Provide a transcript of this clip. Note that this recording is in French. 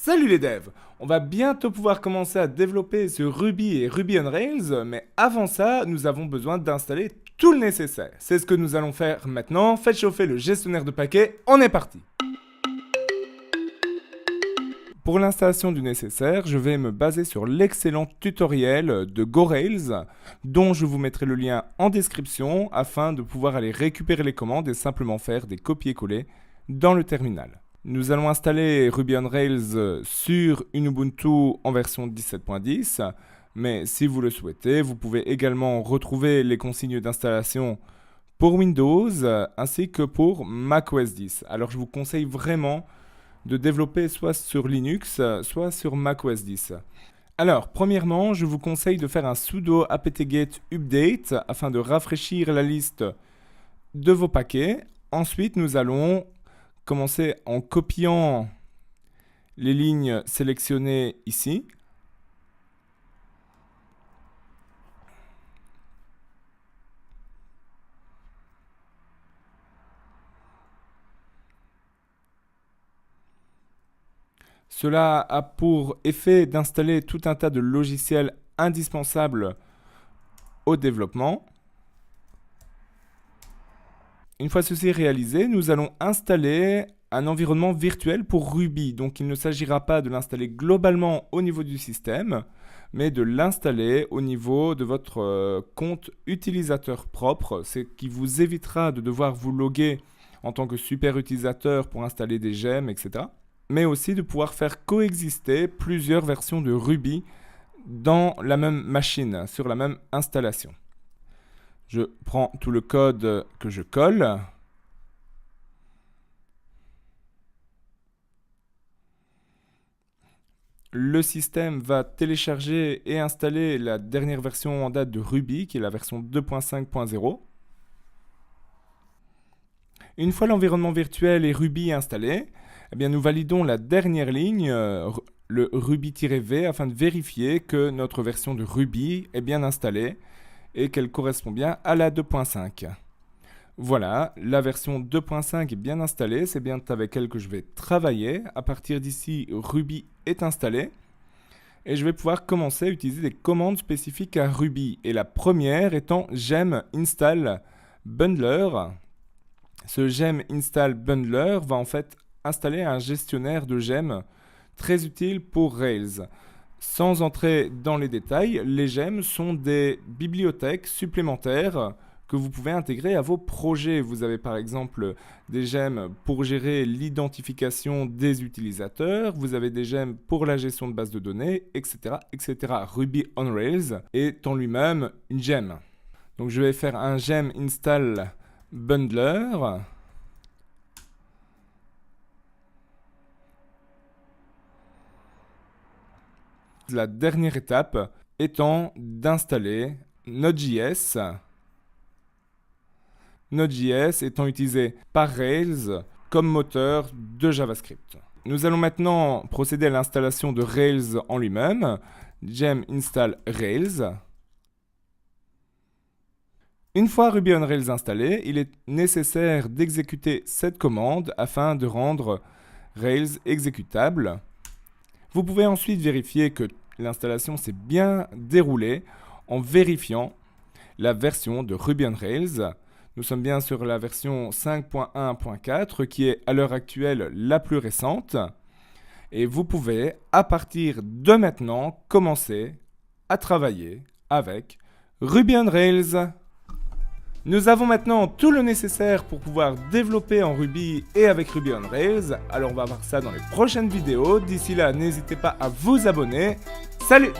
Salut les devs! On va bientôt pouvoir commencer à développer sur Ruby et Ruby on Rails, mais avant ça, nous avons besoin d'installer tout le nécessaire. C'est ce que nous allons faire maintenant. Faites chauffer le gestionnaire de paquets, on est parti! Pour l'installation du nécessaire, je vais me baser sur l'excellent tutoriel de GoRails, dont je vous mettrai le lien en description afin de pouvoir aller récupérer les commandes et simplement faire des copier-coller dans le terminal. Nous allons installer Ruby on Rails sur une Ubuntu en version 17.10, mais si vous le souhaitez, vous pouvez également retrouver les consignes d'installation pour Windows ainsi que pour macOS 10. Alors je vous conseille vraiment de développer soit sur Linux, soit sur macOS 10. Alors, premièrement, je vous conseille de faire un sudo apt-get update afin de rafraîchir la liste de vos paquets. Ensuite, nous allons commencer en copiant les lignes sélectionnées ici. Cela a pour effet d'installer tout un tas de logiciels indispensables au développement. Une fois ceci réalisé, nous allons installer un environnement virtuel pour Ruby. Donc il ne s'agira pas de l'installer globalement au niveau du système, mais de l'installer au niveau de votre compte utilisateur propre, ce qui vous évitera de devoir vous loguer en tant que super utilisateur pour installer des gemmes, etc. Mais aussi de pouvoir faire coexister plusieurs versions de Ruby dans la même machine, sur la même installation. Je prends tout le code que je colle. Le système va télécharger et installer la dernière version en date de Ruby, qui est la version 2.5.0. Une fois l'environnement virtuel et Ruby installé, eh bien, nous validons la dernière ligne, le Ruby-V, afin de vérifier que notre version de Ruby est bien installée et qu'elle correspond bien à la 2.5. Voilà, la version 2.5 est bien installée, c'est bien avec elle que je vais travailler. À partir d'ici, Ruby est installé et je vais pouvoir commencer à utiliser des commandes spécifiques à Ruby. Et la première étant gem install bundler. Ce gem install bundler va en fait installer un gestionnaire de gemmes très utile pour Rails. Sans entrer dans les détails, les gemmes sont des bibliothèques supplémentaires que vous pouvez intégrer à vos projets. Vous avez par exemple des gemmes pour gérer l'identification des utilisateurs, vous avez des gemmes pour la gestion de bases de données, etc., etc. Ruby on Rails est en lui-même une gemme. Donc je vais faire un gem install bundler. La dernière étape étant d'installer Node.js. Node.js étant utilisé par Rails comme moteur de JavaScript. Nous allons maintenant procéder à l'installation de Rails en lui-même. Gem install Rails. Une fois Ruby on Rails installé, il est nécessaire d'exécuter cette commande afin de rendre Rails exécutable. Vous pouvez ensuite vérifier que l'installation s'est bien déroulée en vérifiant la version de Ruby on Rails. Nous sommes bien sur la version 5.1.4 qui est à l'heure actuelle la plus récente. Et vous pouvez, à partir de maintenant, commencer à travailler avec Ruby on Rails. Nous avons maintenant tout le nécessaire pour pouvoir développer en Ruby et avec Ruby on Rails. Alors on va voir ça dans les prochaines vidéos. D'ici là, n'hésitez pas à vous abonner. Salut!